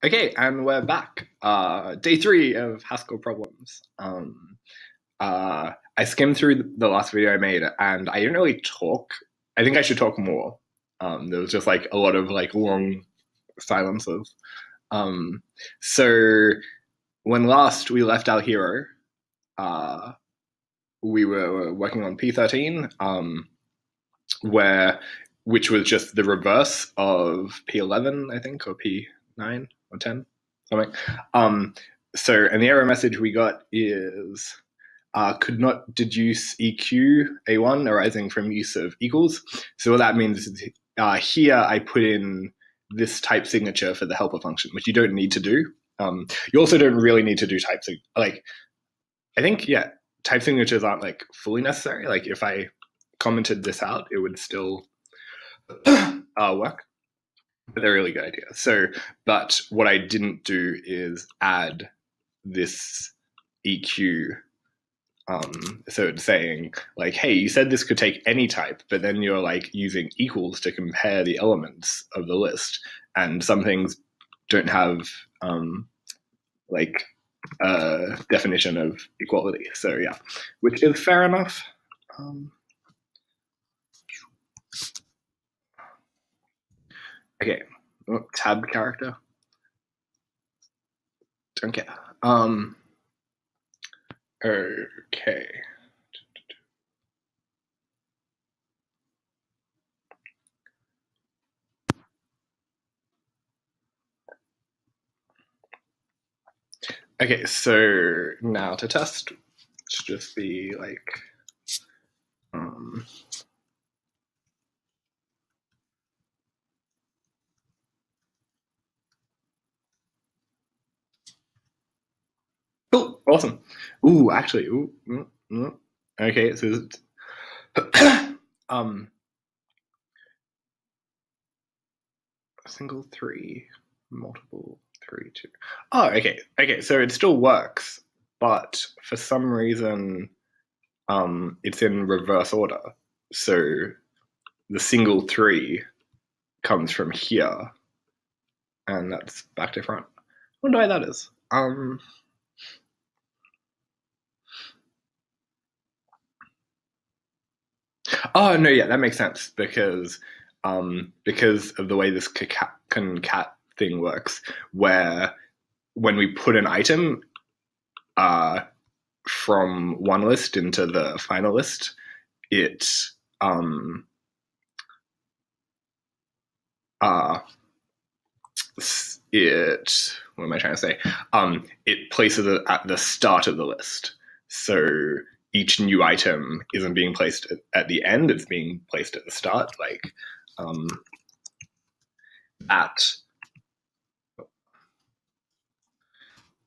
Okay, and we're back. Day 3 of Haskell problems. I skimmed through the last video I made, and I didn't really talk. I think I should talk more. There was just like a lot of like long silences. So when last we left our hero, we were working on P13, which was just the reverse of P11, I think, or P9 or 10, something. And the error message we got is could not deduce EQ A1 arising from use of equals. So what that means is here I put in this type signature for the helper function, which you don't need to do. You also don't really need to do type signature. Like, I think, yeah, type signatures aren't like fully necessary. Like if I commented this out, it would still work. But they're a really good idea. So, but what I didn't do is add this EQ. So it's saying like, hey, you said this could take any type, but then you're like using equals to compare the elements of the list, and some things don't have like a definition of equality. So yeah, which is fair enough. Okay, tab character. Don't care. Okay. Okay, so now to test, it should just be like, cool, awesome. Ooh, actually, okay, so single 3, multiple 3, 2. Oh, okay, so it still works, but for some reason, it's in reverse order. So the single 3 comes from here, and that's back to front. I wonder why that is. Oh no, yeah, that makes sense because of the way this concat thing works, where when we put an item from one list into the final list, it what am I trying to say? It places it at the start of the list. So each new item isn't being placed at the end, it's being placed at the start, like at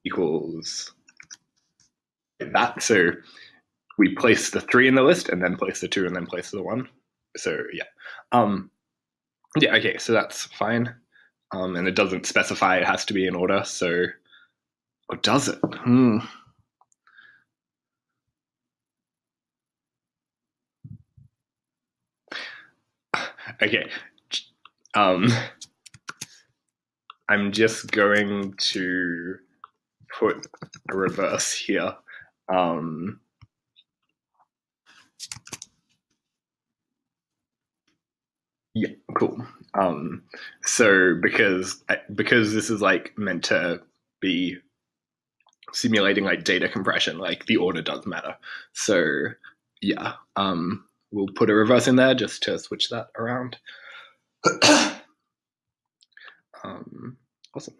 equals that. So we place the 3 in the list and then place the 2 and then place the 1. So yeah. Yeah, okay, so that's fine. And it doesn't specify it has to be in order, so, or does it? Okay. I'm just going to put a reverse here. Yeah, cool. So because this is like meant to be simulating like data compression, like the order does matter. So yeah, we'll put a reverse in there just to switch that around. Awesome.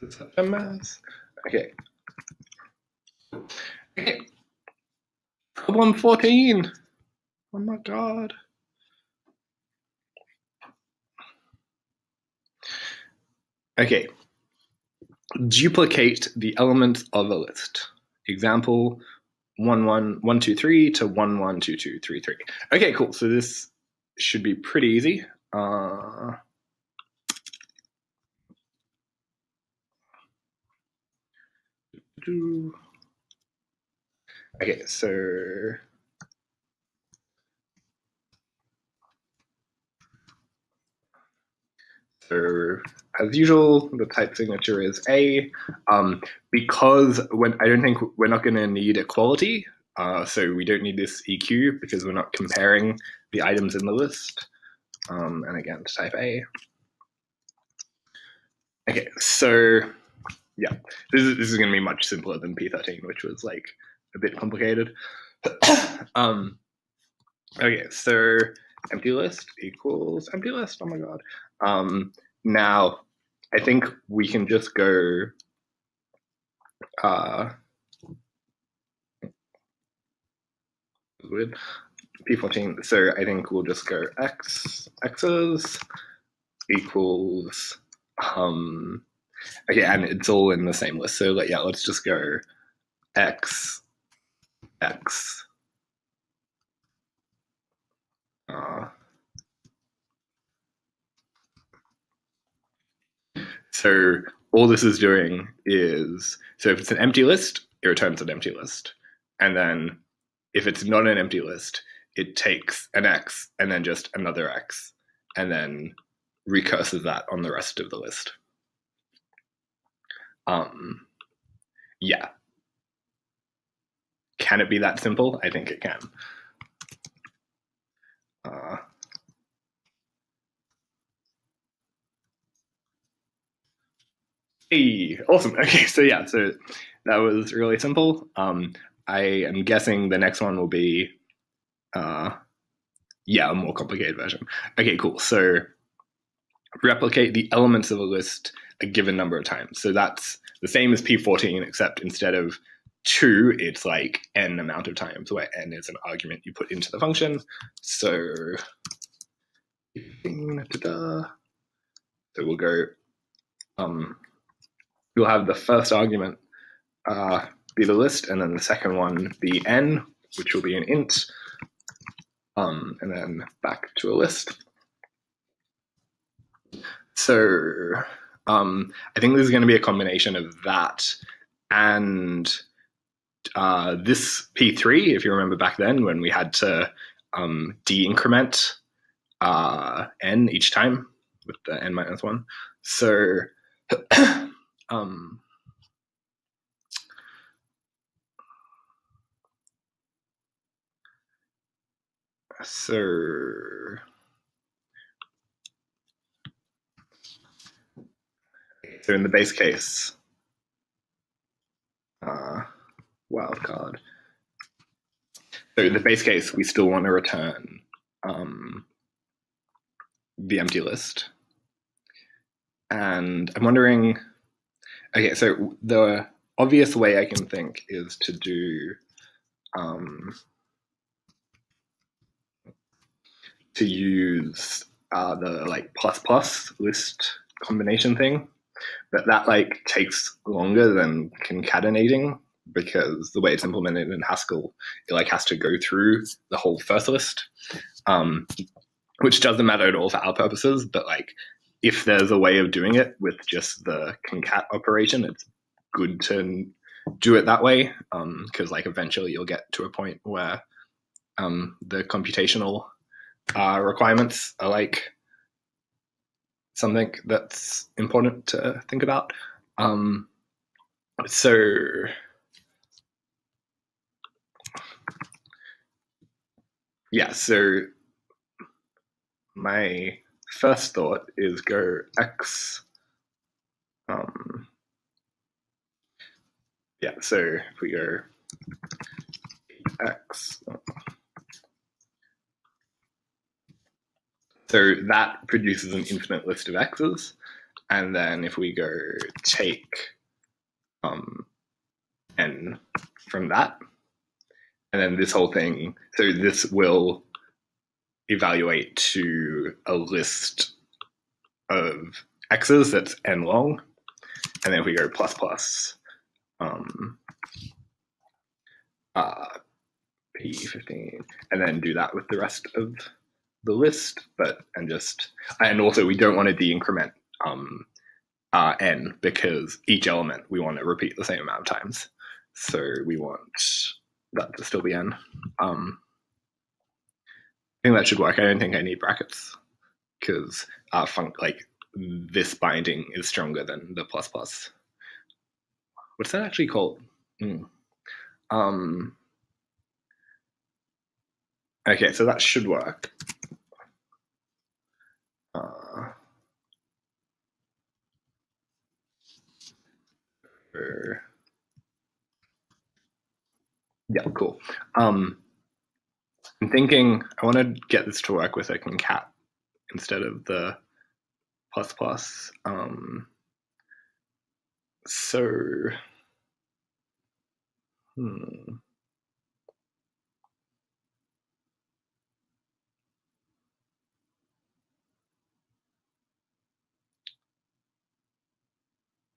This is a mess. Okay. Okay. Problem 14. Oh my god. Okay. Duplicate the elements of a list. Example 11123 to 112233. Okay, cool. So this should be pretty easy. Okay, so as usual, the type signature is A. Because I don't think we're not going to need equality, so we don't need this EQ because we're not comparing the items in the list. And again, to type A. Okay, so yeah, this is going to be much simpler than P13, which was like a bit complicated. Okay, so empty list equals empty list. Oh my god. Now, I think we can just go. Weird. P14. So I think we'll just go x's equals. Okay, and it's all in the same list. So yeah, let's just go x. So all this is doing is, so if it's an empty list, it returns an empty list. And then if it's not an empty list, it takes an x and then just another x, and then recurses that on the rest of the list. Yeah. Can it be that simple? I think it can. Hey, awesome. Okay, so yeah, so that was really simple. I am guessing the next one will be, yeah, a more complicated version. Okay, cool. So replicate the elements of a list a given number of times. So that's the same as P14, except instead of 2, it's like n amount of times, where n is an argument you put into the function. So we'll go, we'll have the first argument be the list, and then the second one be n, which will be an int, and then back to a list. So I think this is going to be a combination of that and this P3, if you remember back then when we had to de-increment n each time with the n minus 1. So so in the base case, wildcard. So in the base case, we still want to return the empty list. And I'm wondering, okay, so the obvious way I can think is to do to use the like plus list combination thing, but that like takes longer than concatenating because the way it's implemented in Haskell, it like has to go through the whole first list, which doesn't matter at all for our purposes. But like, if there's a way of doing it with just the concat operation, it's good to do it that way, because like eventually you'll get to a point where the computational requirements are like something that's important to think about. So yeah, so my first thought is go x. Yeah, so if we go x, so that produces an infinite list of x's, and then if we go take n from that, and then this whole thing, so this will evaluate to a list of x's that's n long, and then if we go plus P15, and then do that with the rest of the list, and also we don't want to de-increment n because each element we want to repeat the same amount of times. So we want that to still be n. I think that should work. I don't think I need brackets because like this binding is stronger than the plus plus. What's that actually called? Okay, so that should work. Yeah, cool. I'm thinking I want to get this to work with a concat instead of the plus plus. So,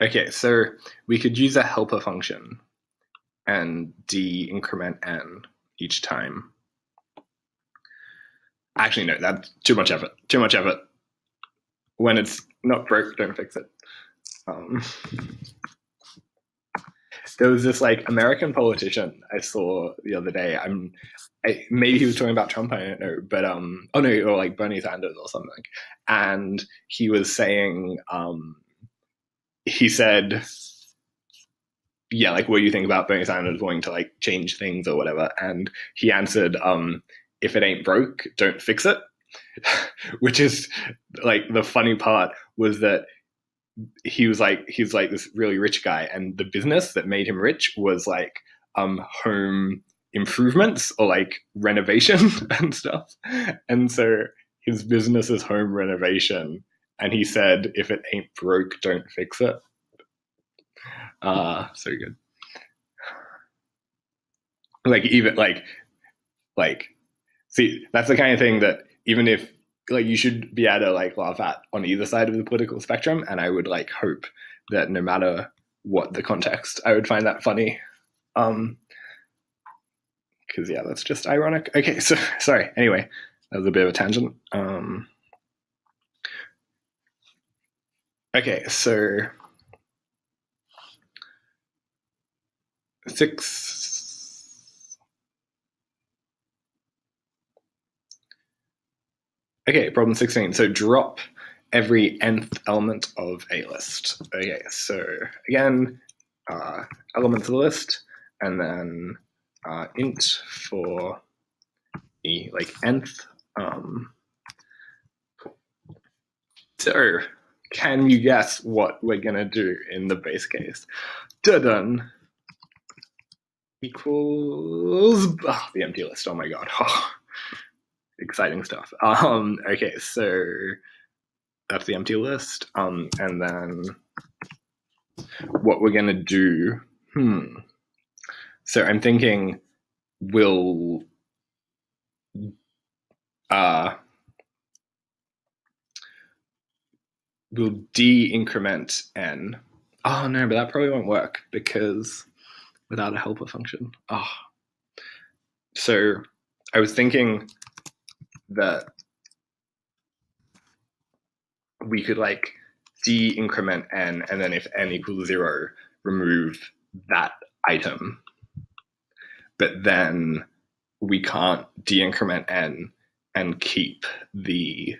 okay, so we could use a helper function and de-increment n each time. Actually, no, that's too much effort. Too much effort. When it's not broke, don't fix it. There was this like American politician I saw the other day. Maybe he was talking about Trump, I don't know, but oh no, or like Bernie Sanders or something. And he was saying, he said, yeah, like, what do you think about Bernie Sanders wanting to like change things or whatever? And he answered, if it ain't broke, don't fix it. Which is like the funny part was that he was like this really rich guy, and the business that made him rich was like home improvements or like renovation and stuff. And so his business is home renovation, and he said, if it ain't broke, don't fix it. So good. Like, even like see, that's the kind of thing that even if like you should be able to like laugh at on either side of the political spectrum, and I would like hope that no matter what the context, I would find that funny. Because yeah, that's just ironic. Okay, so sorry. Anyway, that was a bit of a tangent. Okay, so 6. Okay, problem 16. So drop every nth element of a list. Okay, so again, elements of the list, and then int for e like nth. So can you guess what we're gonna do in the base case? Dun equals the empty list. Oh my god. Oh, exciting stuff. Okay, so that's the empty list. And then what we're gonna do. So I'm thinking we'll de-increment n. Oh no, but that probably won't work because without a helper function. So I was thinking that we could like de-increment n, and then if n equals 0, remove that item. But then we can't de-increment n and keep the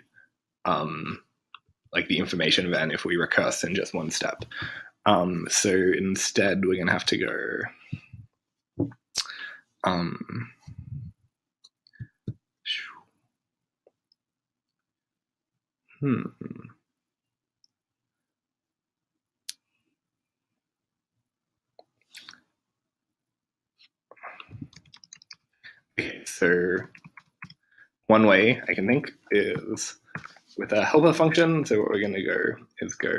like the information of n if we recurse in just one step. So instead, we're gonna have to go. Okay, so one way I can think is with a helper function. So what we're going to go is go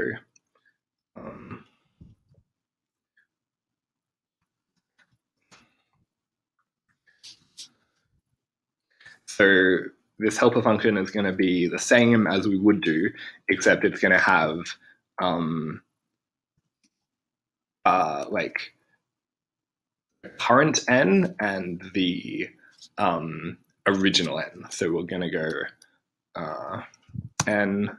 so this helper function is going to be the same as we would do, except it's going to have like current n and the original n. So we're going to go n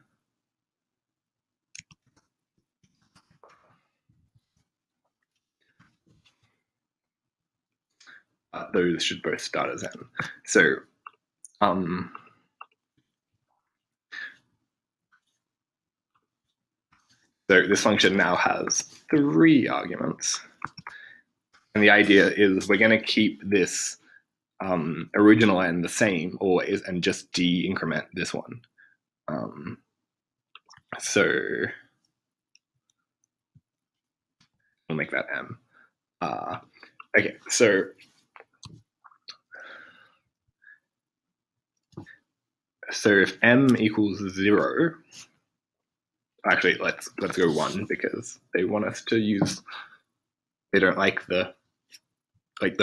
those should both start as n. So so this function now has 3 arguments. And the idea is we're going to keep this original n the same always and just de-increment this one. So we'll make that m. Okay, so if m equals 0, actually let's go 1 because they want us to use, they don't like the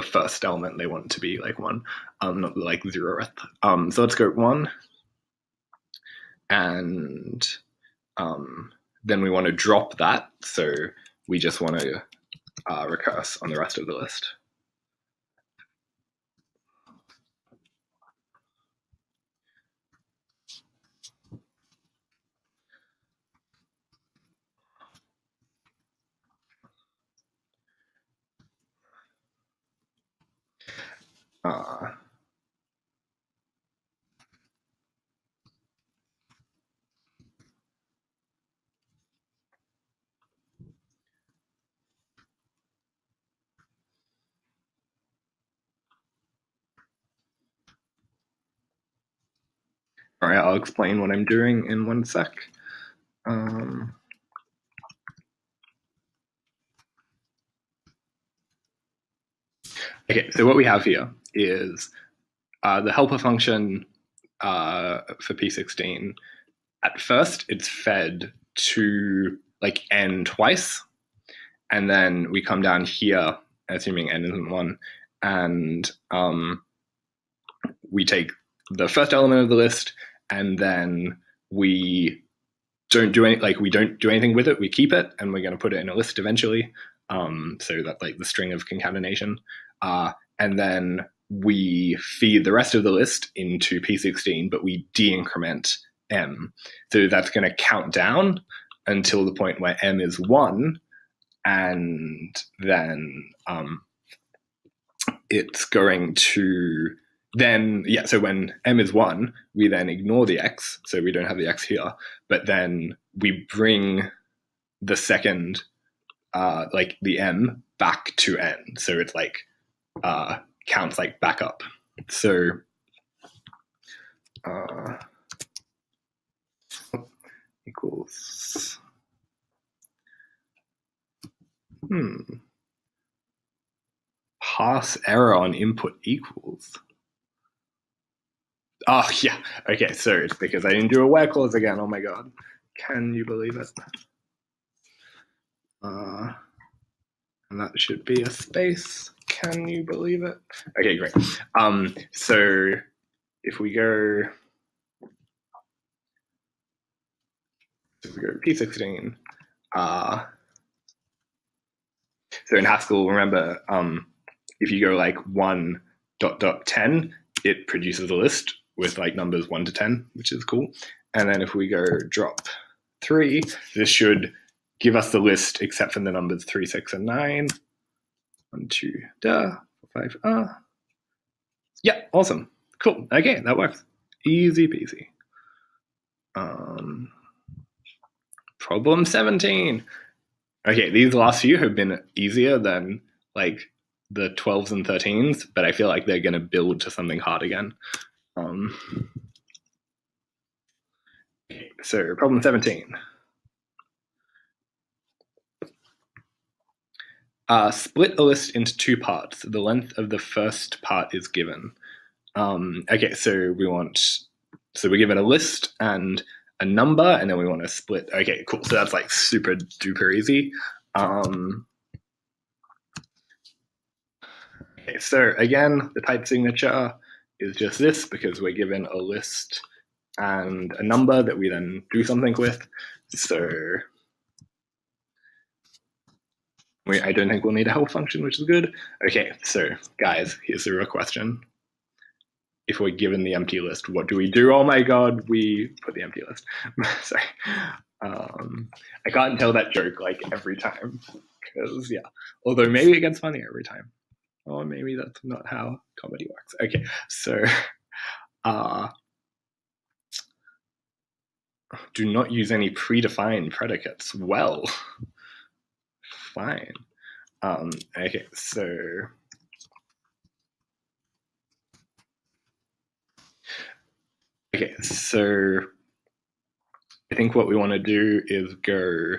first element, they want it to be like 1, not the like 0th. So let's go 1, and then we want to drop that, so we just want to recurse on the rest of the list. All right, I'll explain what I'm doing in 1 sec. Okay, so what we have here is the helper function for P16. At first, it's fed to like n twice, and then we come down here, assuming n isn't 1, and we take the first element of the list, and then we don't do anything with it. We keep it, and we're going to put it in a list eventually. So that's like the string of concatenation, and then we feed the rest of the list into P16, but we de-increment m. So that's going to count down until the point where m is 1, and then it's going to then, so when m is 1, we then ignore the x, so we don't have the x here, but then we bring the second, like the m, back to n, so it's like counts like back up. So equals pass error on input equals. Oh yeah, okay, so it's because I didn't do a where clause again. Oh my god, can you believe it? And that should be a space. Can you believe it? Okay, great. So if we go P16, so in Haskell, remember, if you go like 1.10, it produces a list with like numbers 1 to 10, which is cool. And then if we go drop 3, this should give us the list except for the numbers 3, 6, and 9. 1, 2, 5. Yeah, awesome. Cool. Okay, that works. Easy peasy. Problem 17. Okay, these last few have been easier than like the 12s and 13s, but I feel like they're going to build to something hard again. So problem 17. Split a list into 2 parts. The length of the first part is given. Okay, so we're given a list and a number, and then we want to split. Okay, cool. So that's like super duper easy. Okay, so again, the type signature is just this because we're given a list and a number that we then do something with. So I don't think we'll need a help function, which is good. Okay, so guys, here's the real question. If we're given the empty list, what do we do? Oh my god, we put the empty list. Sorry. I can't tell that joke like every time, because yeah. Although maybe it gets funnier every time. or maybe that's not how comedy works. Okay, so do not use any predefined predicates. Well, fine. Okay, so I think what we want to do is go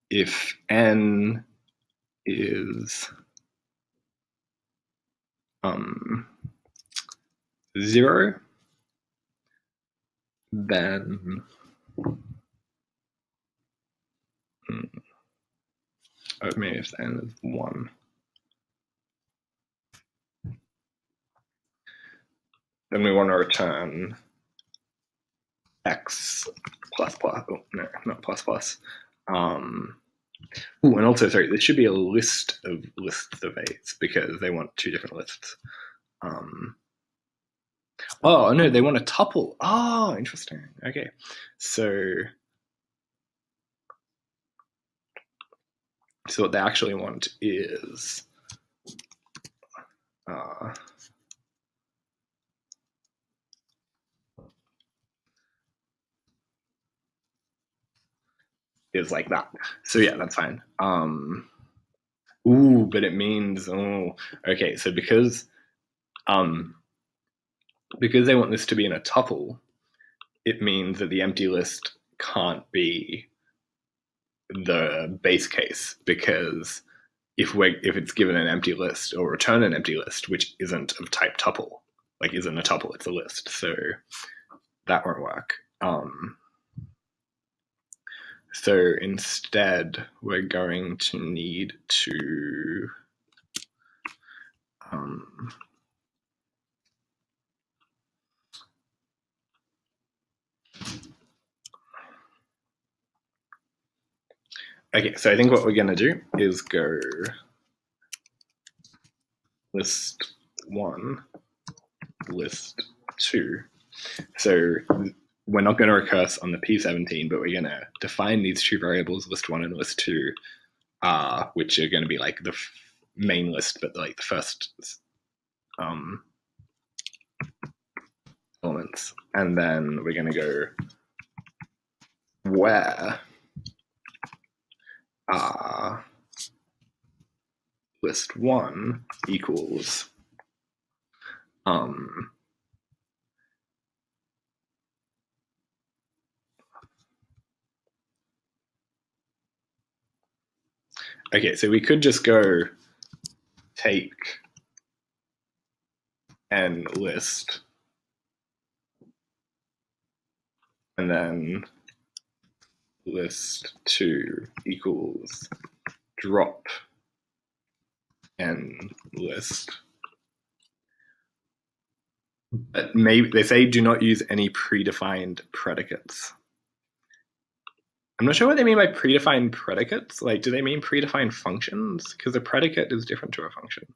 if n is 0, then maybe if n is 1, then we want to return x plus plus. Oh no, not plus plus. And also, sorry, this should be a list of 8s because they want 2 different lists. Oh no, they want a tuple. Oh, interesting. Okay, so what they actually want is like that. So yeah, that's fine. Ooh, but it means okay. So because they want this to be in a tuple, it means that the empty list can't be the base case, because if it's given an empty list or return an empty list which isn't of type tuple, like isn't a tuple, it's a list, so that won't work. So instead we're going to need to okay, so I think what we're going to do is go list 1, list 2. So we're not going to recurse on the P17, but we're going to define these 2 variables, list 1 and list 2, which are going to be like the main list, but like the first elements. And then we're going to go where list 1 equals okay, so we could just go take n list and then list 2 equals drop n list. But maybe they say do not use any predefined predicates. I'm not sure what they mean by predefined predicates. Like, do they mean predefined functions? Because a predicate is different to a function.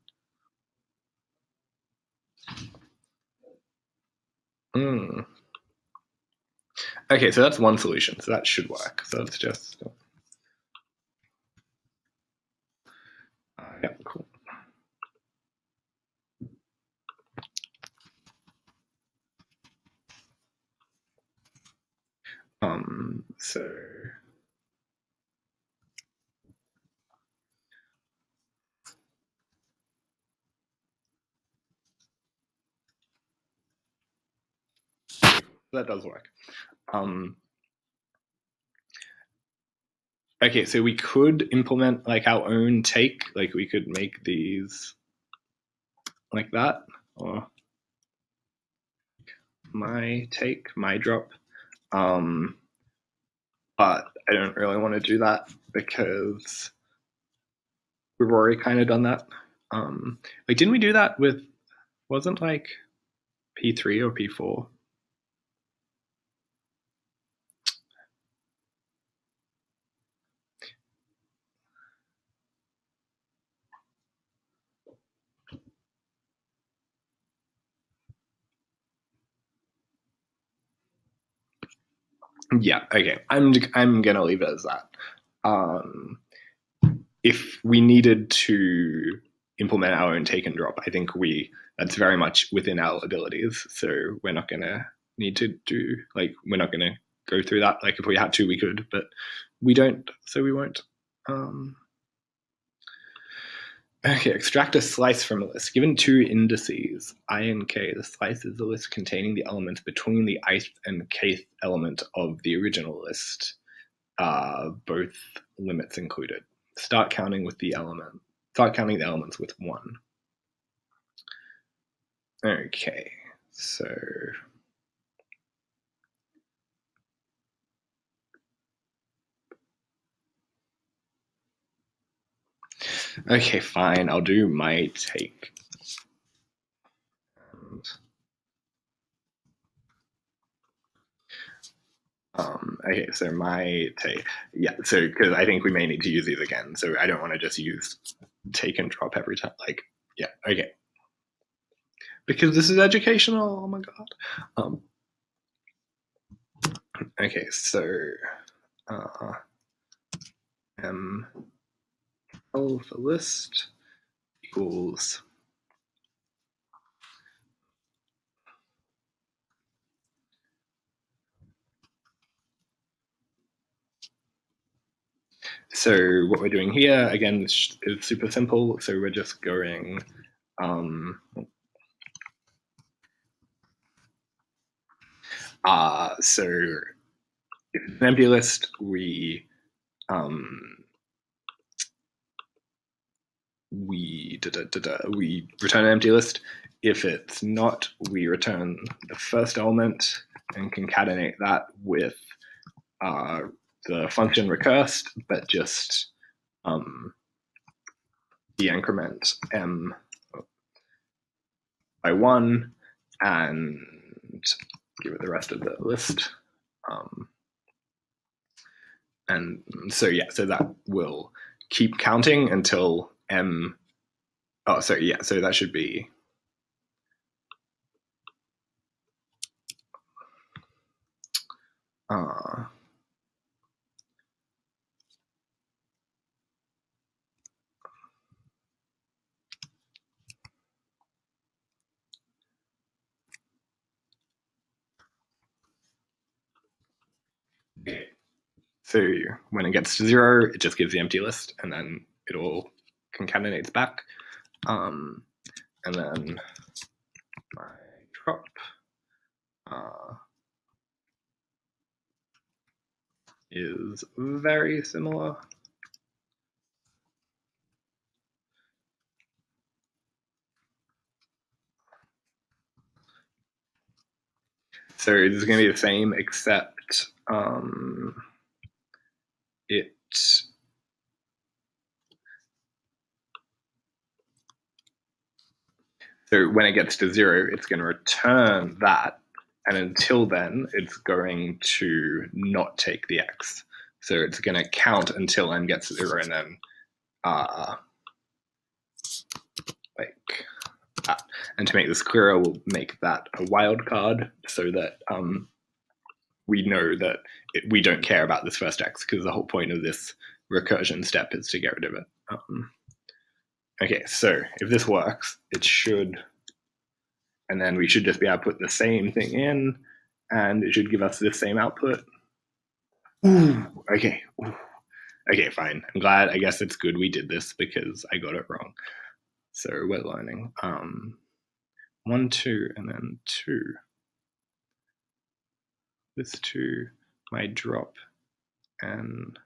Okay, so that's one solution. So that should work. So let's just yeah, cool. So that does work. Okay, so we could implement like our own take, like we could make these like that, or my take, my drop. But I don't really want to do that because we've already kind of done that. Like, didn't we do that with, wasn't like P3 or P4? Yeah, okay. I'm gonna leave it as that. If we needed to implement our own take and drop. I think that's very much within our abilities. So we're not going to need to do, like, we're not going to go through that. Like, if we had to, we could, but we don't, so we won't. Okay, extract a slice from a list. Given two indices, I and k, the slice is the list containing the elements between the ith and kth element of the original list, both limits included. Start counting the elements with 1. Okay, so okay, fine, I'll do my take. Okay, so my take, yeah, so because I think we may need to use these again, so I don't want to just use take and drop every time, like, yeah, okay. Because this is educational, oh my god. Okay, so m L for list equals so what we're doing here, again, is super simple. So we're just going, so if it's an empty list, we return an empty list. If it's not, we return the first element and concatenate that with the function recursed, but just de-increment m by 1 and give it the rest of the list. And so, yeah, so that will keep counting until m, oh, so yeah, so that should be so when it gets to 0, it just gives the empty list, and then it all concatenates back. And then my drop is very similar. So this is going to be the same, except so when it gets to 0, it's going to return that, and until then, it's going to not take the x. So it's going to count until n gets to 0, and then like that. And to make this clearer, we'll make that a wildcard so that we know that we don't care about this first x, because the whole point of this recursion step is to get rid of it. Okay, so if this works, it should, and then we should just be able to put the same thing in, and it should give us the same output. Ooh, okay. Ooh. Okay, fine. I'm glad. I guess it's good we did this because I got it wrong. So we're learning. 1, 2, and then 2. This 2, my drop, and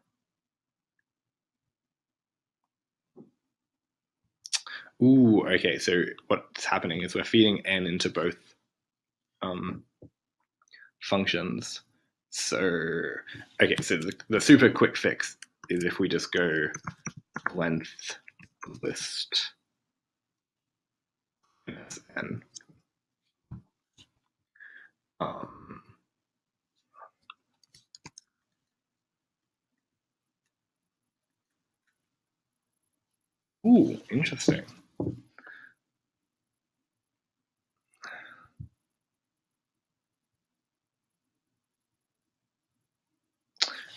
ooh, okay, so what's happening is we're feeding n into both functions. So, okay, so the super quick fix is if we just go length list n. Ooh, interesting.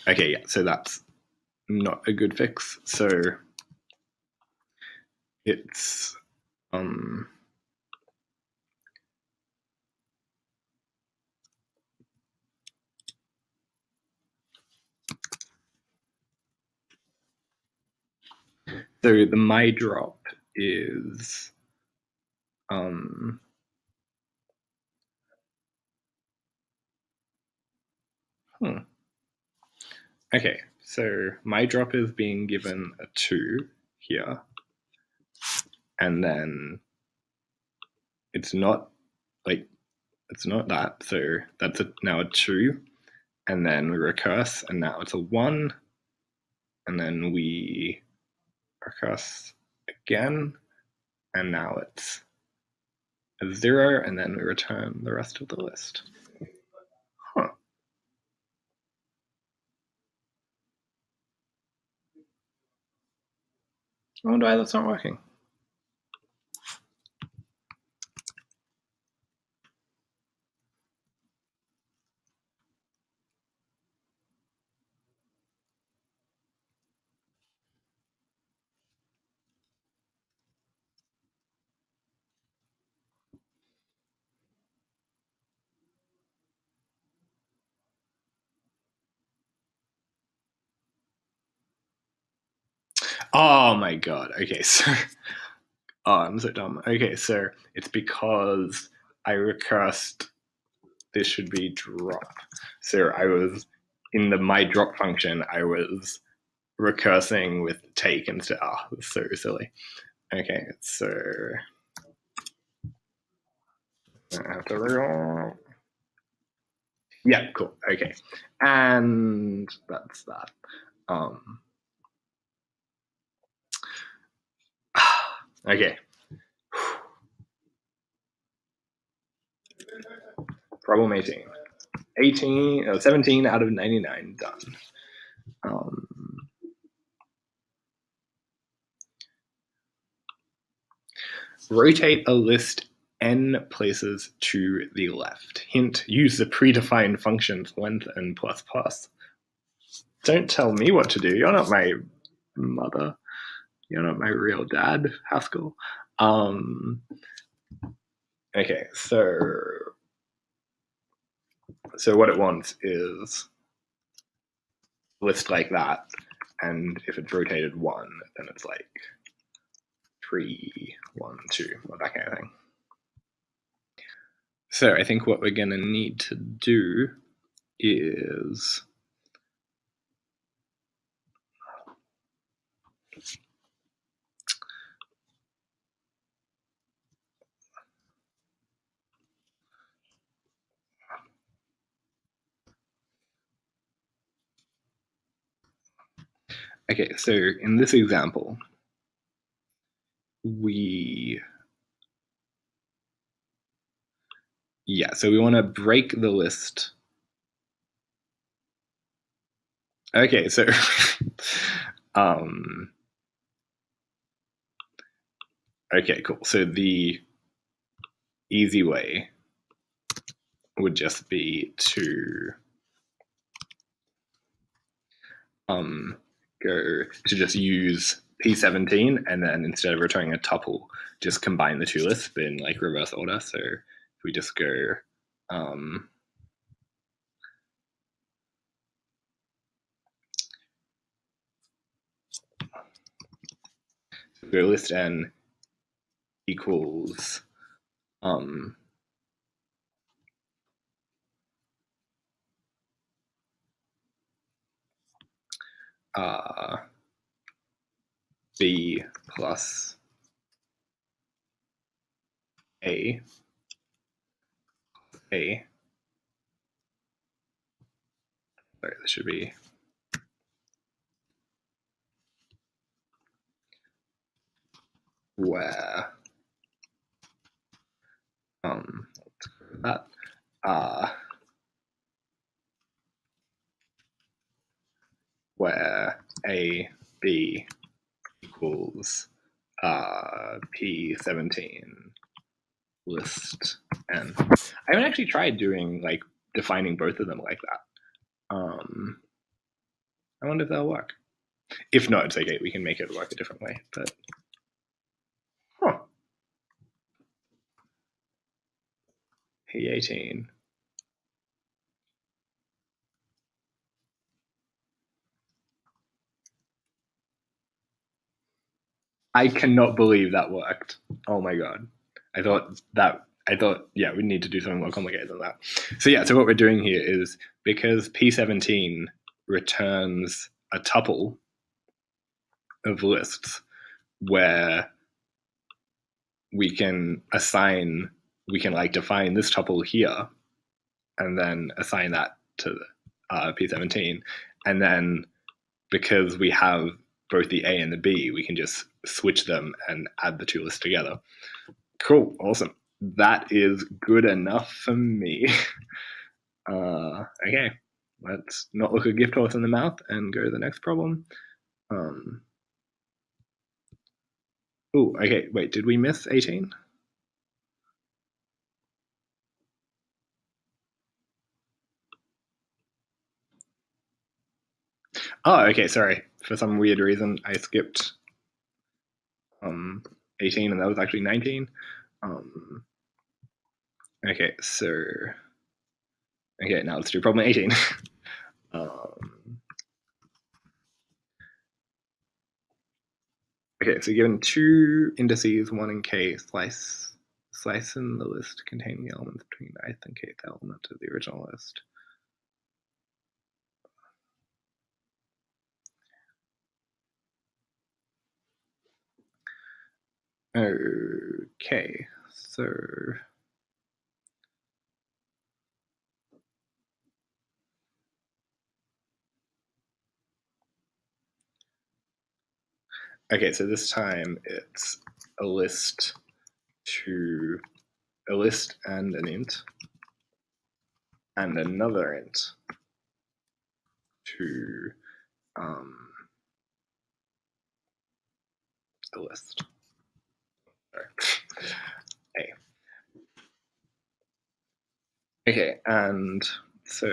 Okay, yeah, so that's not a good fix. So it's so the my drop is okay, so my drop is being given a 2 here, and then it's not like it's not that, so that's now a 2, and then we recurse, and now it's a 1, and then we recurse again, and now it's a 0, and then we return the rest of the list. Huh. I wonder why that's not working. Oh my god. Okay, so I'm so dumb. Okay, so it's because I recursed. This should be drop. So I was in the my drop function. I was recursing with take instead. Ah, oh, so silly. Okay, so yeah, cool. Okay, and that's that. Okay. Problem 18. 17 out of 99 done. Rotate a list n places to the left. Hint, use the predefined functions length and plus plus. Don't tell me what to do. You're not my mother. You're not my real dad, Haskell. Okay, so what it wants is list like that, and if it's rotated 1, then it's like 3, 1, 2, that kind of thing. So I think what we're going to need to do is okay, so in this example, we want to break the list. Okay, so okay, cool. So the easy way would just be to go to just use P17, and then instead of returning a tuple, just combine the 2 lists but in like reverse order. So if we just go list n equals B plus A. Sorry, this should be where that where A, B equals P17 list n. I haven't actually tried doing like defining both of them like that. I wonder if that'll work. If not, it's okay. We can make it work a different way. But P18. I cannot believe that worked. Oh my god. I thought, yeah, we need to do something more complicated than that. So yeah, so what we're doing here is, because P17 returns a tuple of lists where we can like define this tuple here and then assign that to P17. And then because we have both the A and the B, we can just switch them and add the two lists together. Cool, awesome. That is good enough for me. Okay, let's not look a gift horse in the mouth and go to the next problem. Oh, okay, wait, did we miss 18? Oh, okay, sorry. For some weird reason, I skipped 18, and that was actually 19. Okay, so... Okay, now let's do problem 18. Okay, so given two indices, 1 and k, slice in the list containing the elements between the ith and kth element of the original list. Okay, so... Okay, so this time it's a list and an int and another int to a list. Sorry. A. Okay, and so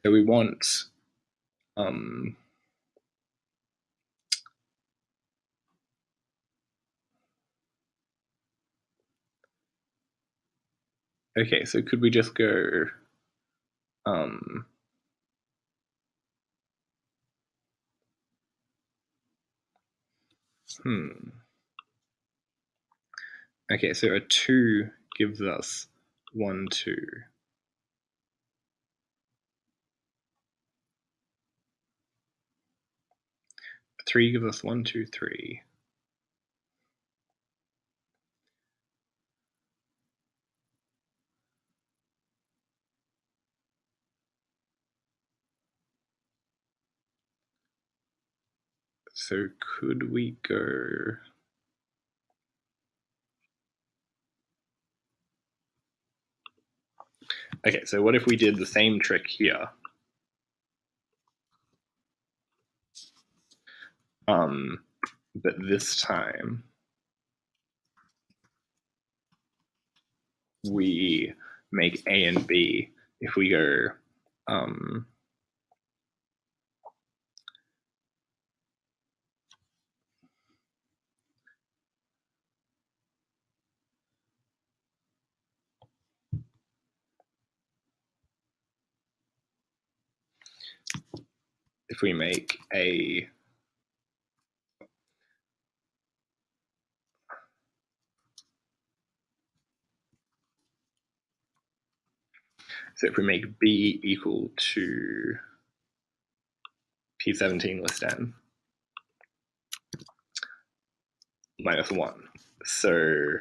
we want okay, so could we just go okay, so a 2 gives us 1, 2. A 3 gives us 1, 2, 3. So could we go... Okay, so what if we did the same trick here? But this time we make A and B. If we go if we make a so if we make B equal to P17 list n minus 1. So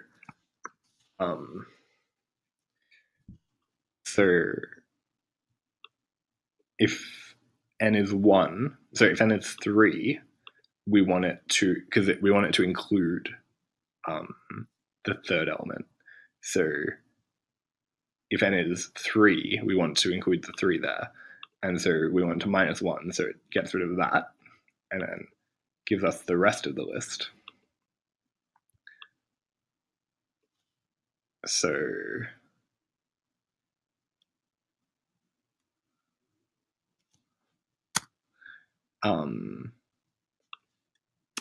so if n is 1, so if n is 3, we want it to, because we want it to include the third element. So if n is 3, we want to include the 3 there. And so we want to minus 1, so it gets rid of that and then gives us the rest of the list. So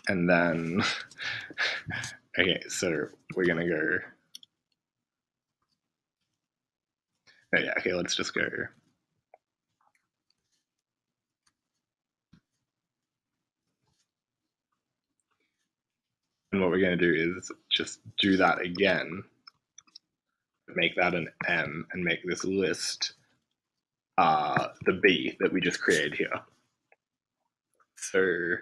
And then, okay, so we're going to go, oh yeah, okay, let's just go. And what we're going to do is just do that again, make that an M, and make this list the B that we just created here. So,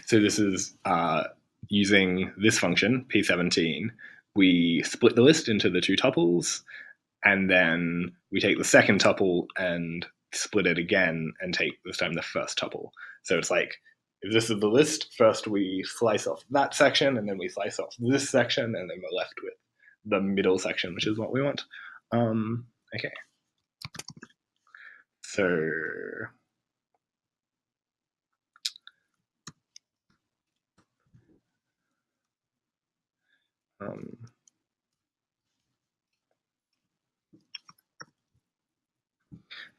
so this is using this function, P17. We split the list into the two tuples, and then we take the second tuple and split it again and take this time the first tuple. So it's like, if this is the list, first we slice off that section, and then we slice off this section, and then we're left with the middle section, which is what we want. Okay. So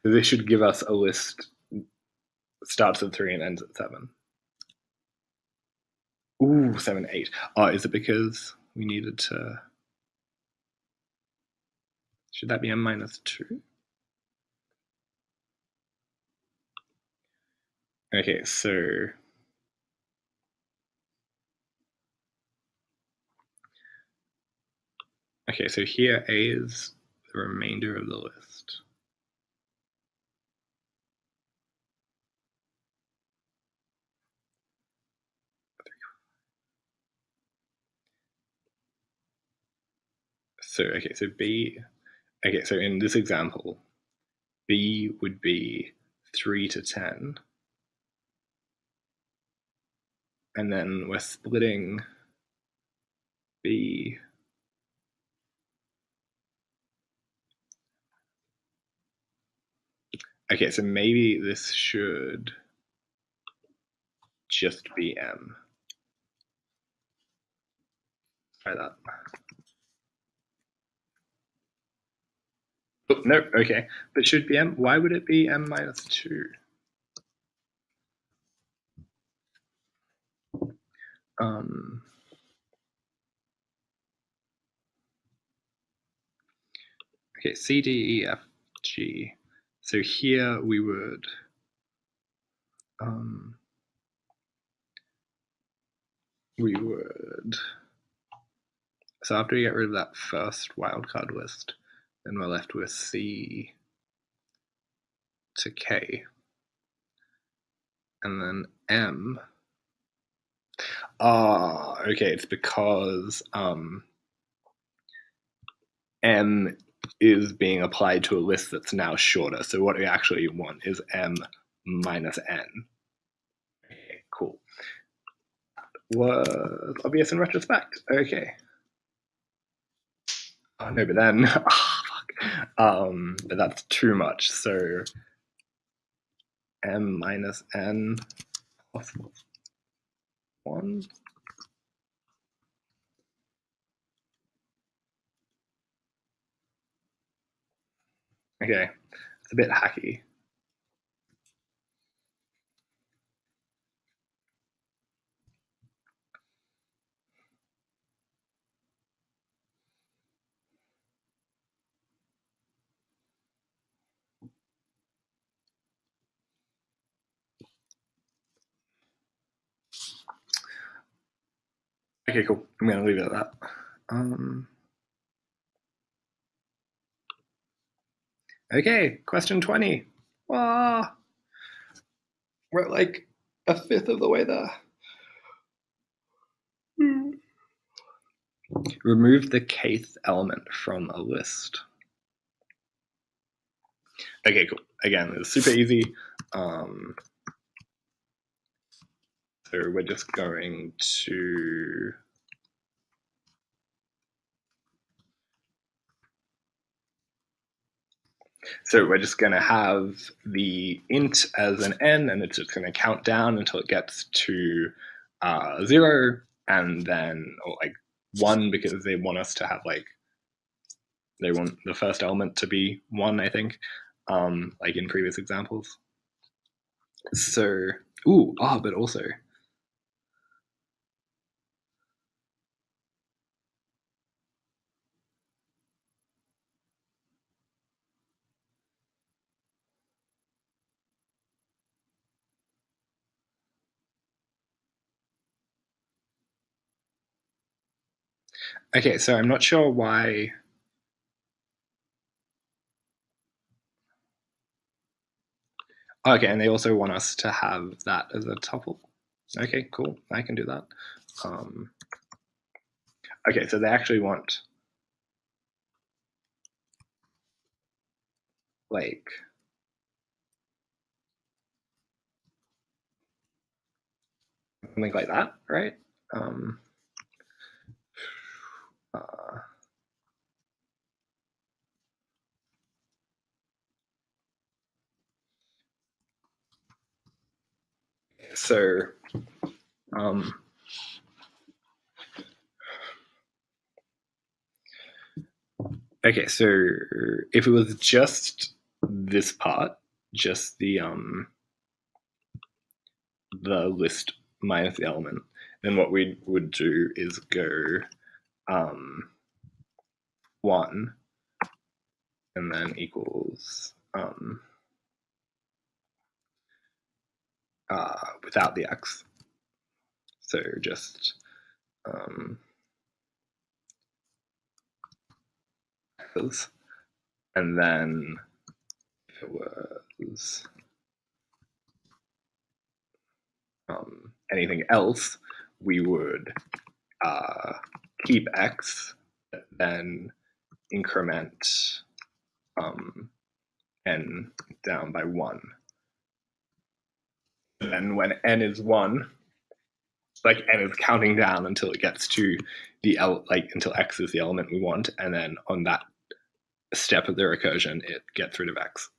this should give us a list starts at 3 and ends at 7. Ooh, 7, 8. Oh, is it because we needed to... Should that be m minus 2? Okay, so... Okay, so here A is the remainder of the list. So, okay, so B... Okay, so in this example, B would be 3 to 10. And then we're splitting B... Okay, so maybe this should just be M. Try that. Oh, no, okay. But should be M. Why would it be M minus 2? Okay, C, D, E, F, G. So here we would so after we get rid of that first wildcard list, then we're left with C to K. And then M. Okay, it's because M is being applied to a list that's now shorter. So what we actually want is M minus N. Okay, cool. That was obvious in retrospect. Okay. Oh, no, but then, fuck. But that's too much. So M minus N plus 1. Okay, it's a bit hacky. Okay, cool. I'm going to leave it at that. Okay, question 20. Wow. We're like a fifth of the way there. Remove the kth element from a list. Okay, cool. Again, it's super easy. So we're just going to... So we're just going to have the int as an n, and it's just going to count down until it gets to 0, and then or like 1, because they want us to have like, they want the first element to be 1, I think, like in previous examples. So, but also, okay, so I'm not sure why. Okay, and they also want us to have that as a tuple. Okay, cool. I can do that. Okay, so they actually want like something like that, right? Um, uh, so, um, okay, so if it was just this part, just the list minus the element, then what we would do is go um, 1 and then equals without the x. So just and then if it was anything else, we would keep x, then increment n down by 1. And then when n is 1, like n is counting down until it gets to the until x is the element we want, and then on that step of the recursion, it gets rid of x.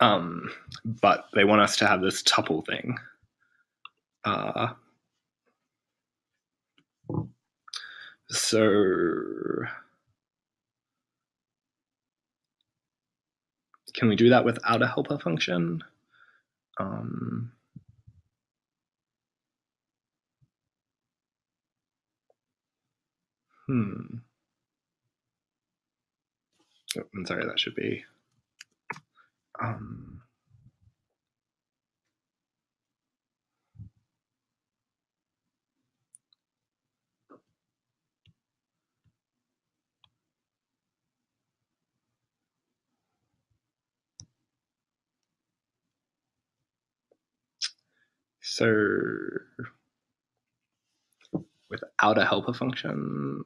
But they want us to have this tuple thing. So can we do that without a helper function? Oh, I'm sorry, that should be so without a helper function.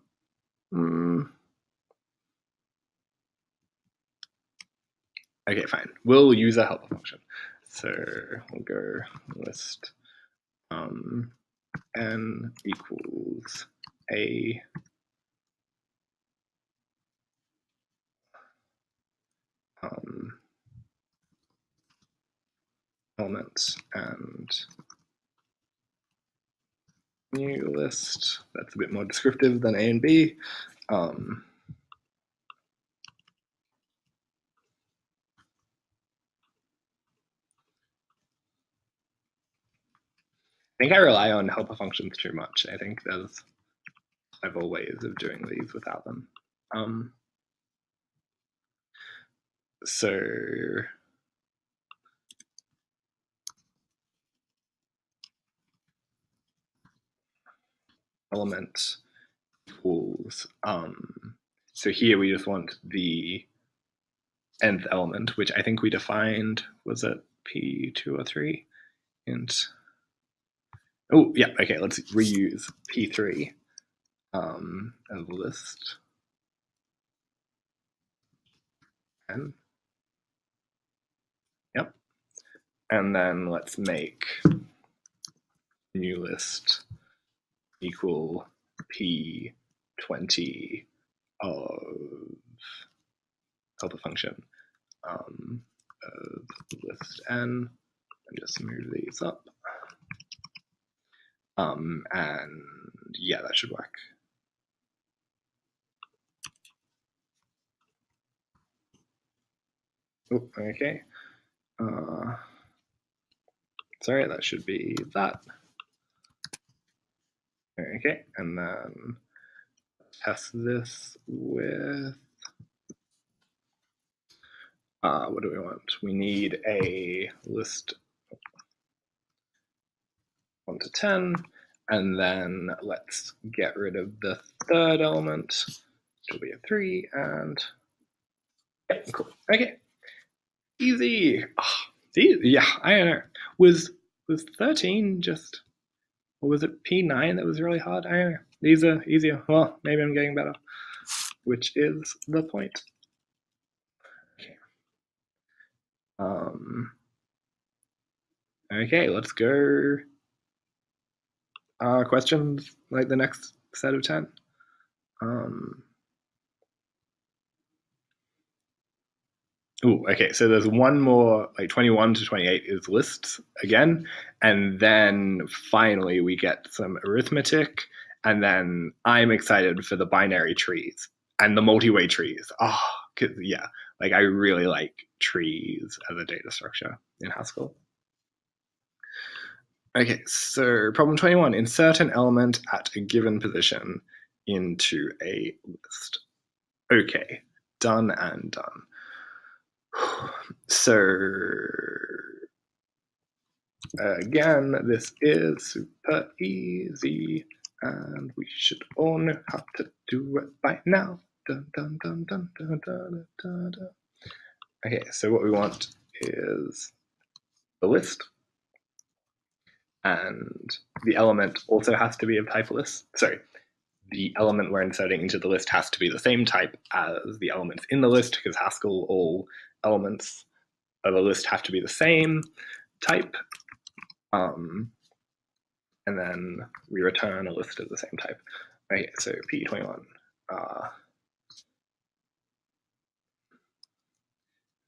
Okay, fine. We'll use a helper function. So we'll go list n equals a elements and new list. That's a bit more descriptive than a and b. I think I rely on helper functions too much. I think there's several ways of doing these without them. So element equals so here we just want the nth element, which I think we defined, was it p2 or 3? And oh yeah, okay, let's reuse p3 as a list n. Yep. And then let's make new list equal p20 of helper function of list n, and just move these up. And yeah, that should work. Oh, okay. sorry, that should be that. Okay, and then test this with, what do we want? We need a list 1 to 10, and then let's get rid of the third element, which will be a 3, and yeah, cool. Okay, easy. Oh, yeah, I don't know. Was 13 just, or was it P9 that was really hard? I don't know. These are easier. Well, maybe I'm getting better, which is the point. Okay. Okay, let's go. Questions like the next set of 10. Okay, so there's one more, like 21 to 28 is lists again, and then finally we get some arithmetic, and then I'm excited for the binary trees and the multi-way trees. Oh, yeah, like I really like trees as a data structure in Haskell. Okay, so problem 21, insert an element at a given position into a list. Okay, done and done. So again, this is super easy, and we should all know how to do it by now. Dun, dun, dun, dun, dun, dun, dun, dun. Okay, so what we want is the list, and the element also has to be of type list. Sorry, the element we're inserting into the list has to be the same type as the elements in the list, because Haskell, all elements of a list have to be the same type. And then we return a list of the same type. Okay, so P21.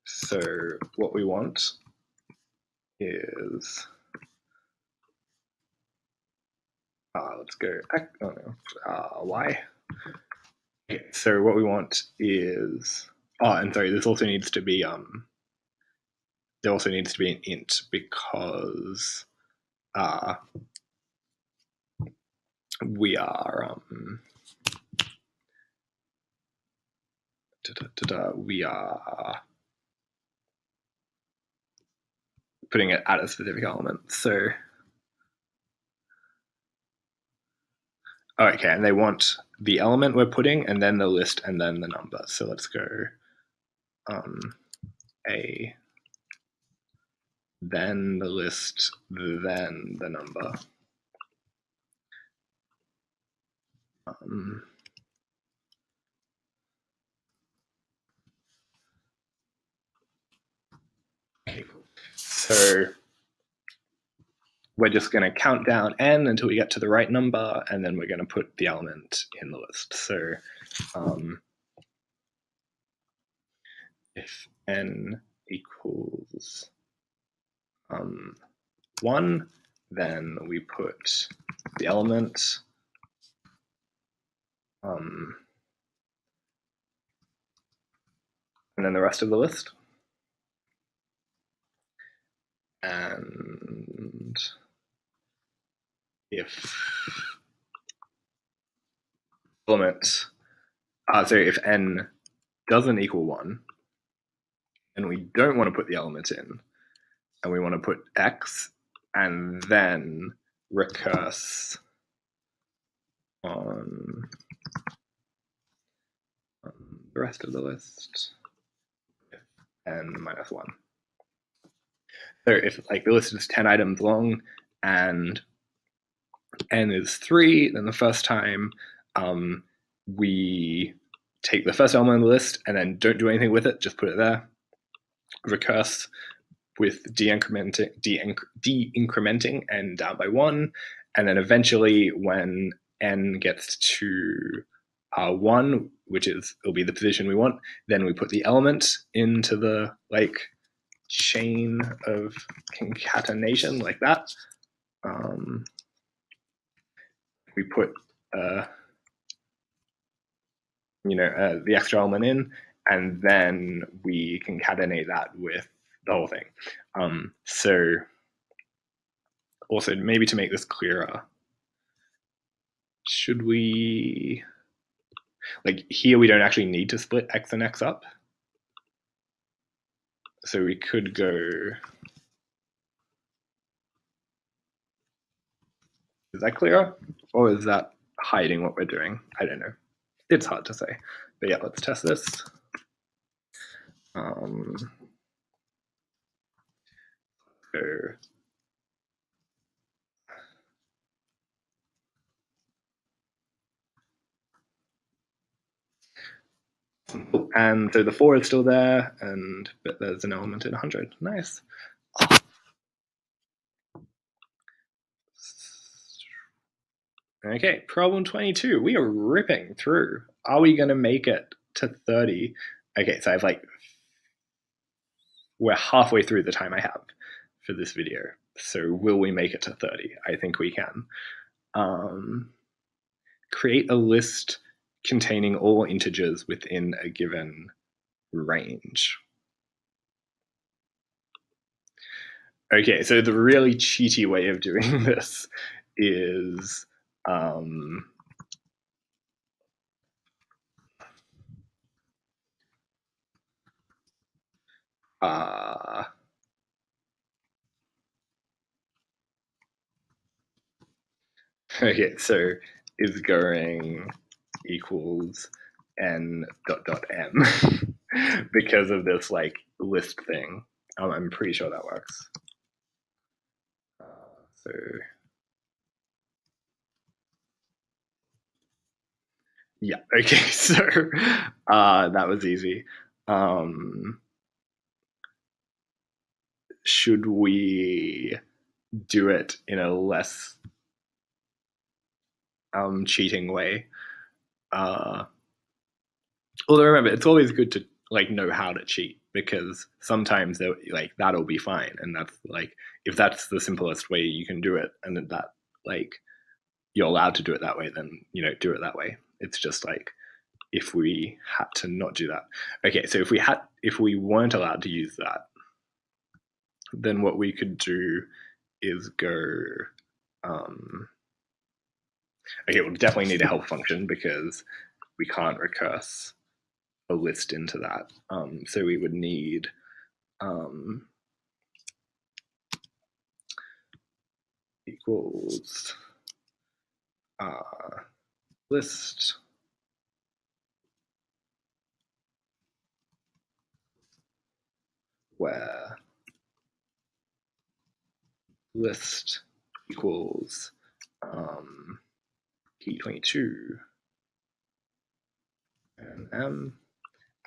So what we want is, let's go, Y. Okay, so what we want is, and sorry, this also needs to be, there also needs to be an int, because we are putting it at a specific element. So okay, and they want the element we're putting, and then the list, and then the number. So let's go A, then the list, then the number. So we're just going to count down n until we get to the right number, and then we're going to put the element in the list. So if n equals 1, then we put the element and then the rest of the list. And if element, so if n doesn't equal 1, and we don't want to put the element in, and we want to put x, and then recurse on the rest of the list, if n minus 1. So if like the list is 10 items long and n is 3, then the first time we take the first element of the list and then don't do anything with it, just put it there. Recurse with de-incrementing n down by 1, and then eventually when n gets to 1, which is will be the position we want, then we put the element into the like chain of concatenation like that. We put the extra element in, and then we concatenate that with the whole thing. So also, maybe to make this clearer, should we, like here we don't actually need to split x and x up. So we could go, is that clearer? Or is that hiding what we're doing? I don't know. It's hard to say. But yeah, let's test this. So and so the 4 is still there, but there's an element in 100. Nice. Okay, problem 22. We are ripping through. Are we going to make it to 30? Okay, so we're halfway through the time I have for this video. So will we make it to 30? I think we can. Create a list containing all integers within a given range. Okay, so the really cheaty way of doing this is okay, so is going equals n dot dot m because of this like list thing. I'm pretty sure that works. So yeah, okay, so that was easy. Should we do it in a less cheating way? Although remember, it's always good to like know how to cheat, because sometimes like that'll be fine, and that's like if that's the simplest way you can do it, and that like you're allowed to do it that way, then do it that way. It's just like if we had to not do that. Okay, so if we weren't allowed to use that, then what we could do is go okay, we'll definitely need a help function because we can't recurse a list into that. So we would need equals list where list equals p22 and m,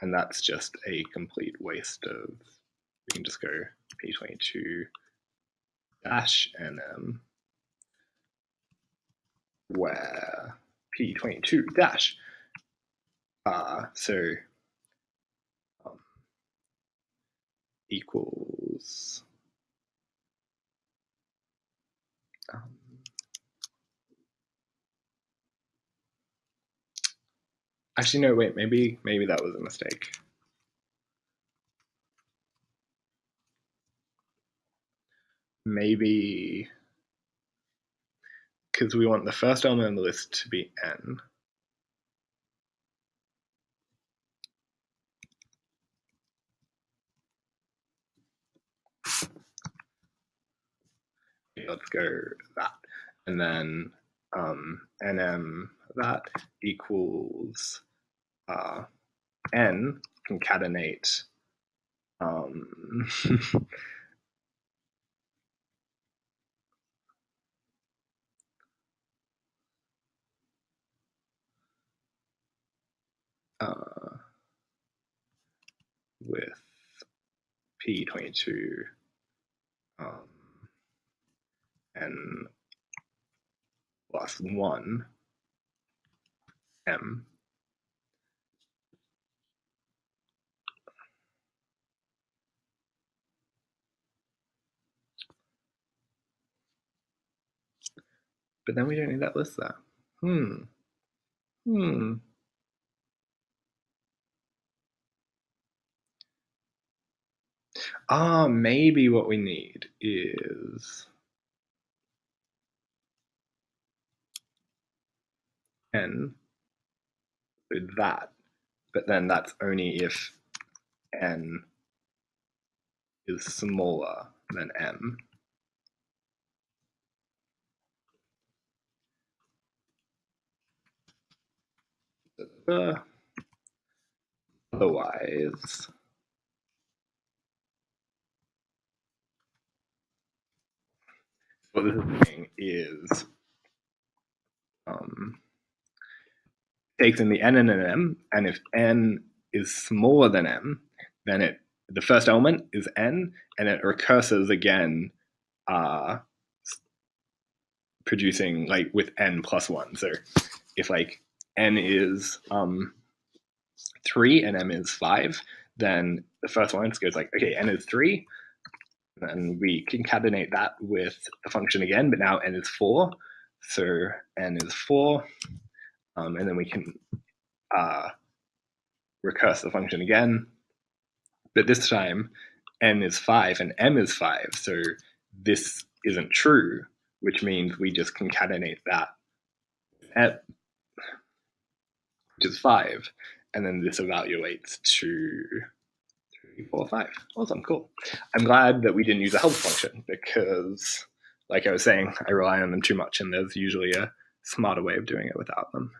and that's just a complete waste of, we can just go p22 dash nm where p22 dash so equals actually no, wait, maybe that was a mistake. Maybe because we want the first element in the list to be n. Okay, let's go that. And then nm that equals n concatenate with p22 n plus 1 m. But then we don't need that list there. Maybe what we need is n with that, but then that's only if n is smaller than m. Otherwise, what this is saying is takes in the n and an m, and if n is smaller than m, then the first element is n, and it recurses again, producing like with n plus 1. So if like n is 3 and m is 5, then the first one goes like, okay, n is 3, and we concatenate that with the function again, but now n is 4, so n is 4, and then we can recurse the function again, but this time n is 5 and m is 5, so this isn't true, which means we just concatenate that at, which is 5, and then this evaluates to 3, 4, 5. Awesome, cool. I'm glad that we didn't use a help function because, like I was saying, I rely on them too much, and there's usually a smarter way of doing it without them.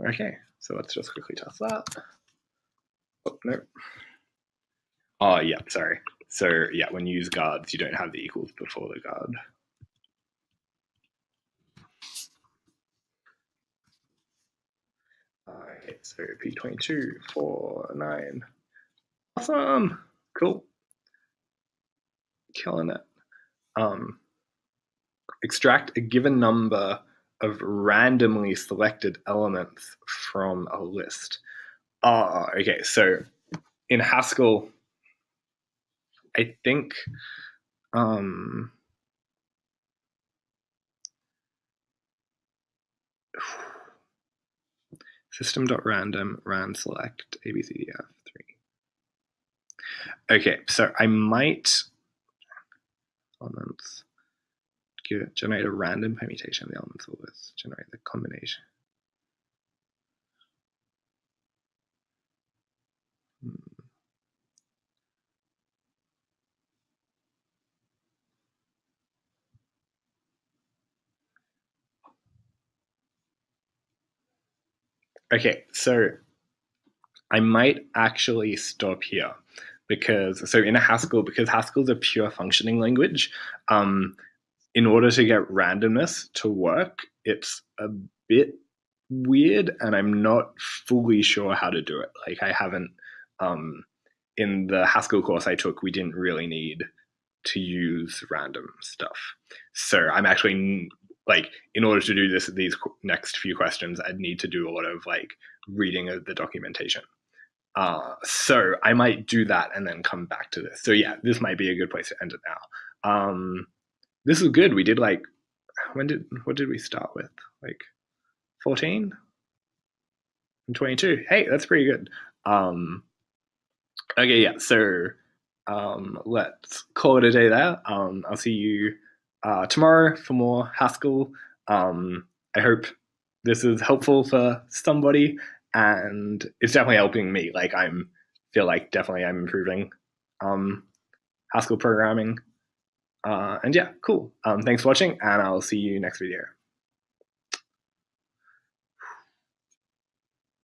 Okay, so let's just quickly test that. Oh, no. Oh, yeah, sorry. So, yeah, when you use guards, you don't have the equals before the guard. Okay, so P22, 4, 9. Awesome! Cool. Killing it. Extract a given number of randomly selected elements from a list. Okay, so in Haskell, I think system.random ran select abcdf3. Okay, so I might elements generate a random permutation of the elements of the list, generate the combination. Okay, so I might actually stop here because, so in a Haskell, because Haskell's a pure functioning language, in order to get randomness to work, it's a bit weird, and I'm not fully sure how to do it. Like I haven't, in the Haskell course I took, we didn't really need to use random stuff. So I'm actually, like, in order to do this, these next few questions, I'd need to do a lot of like reading of the documentation. So I might do that and then come back to this. So yeah, this might be a good place to end it now. This is good. We did like, what did we start with? Like 14 and 22. Hey, that's pretty good. Okay, yeah, so let's call it a day there. I'll see you tomorrow for more Haskell. I hope this is helpful for somebody, and it's definitely helping me. Like feel like definitely I'm improving Haskell programming. And yeah, cool. Thanks for watching, and I'll see you next video.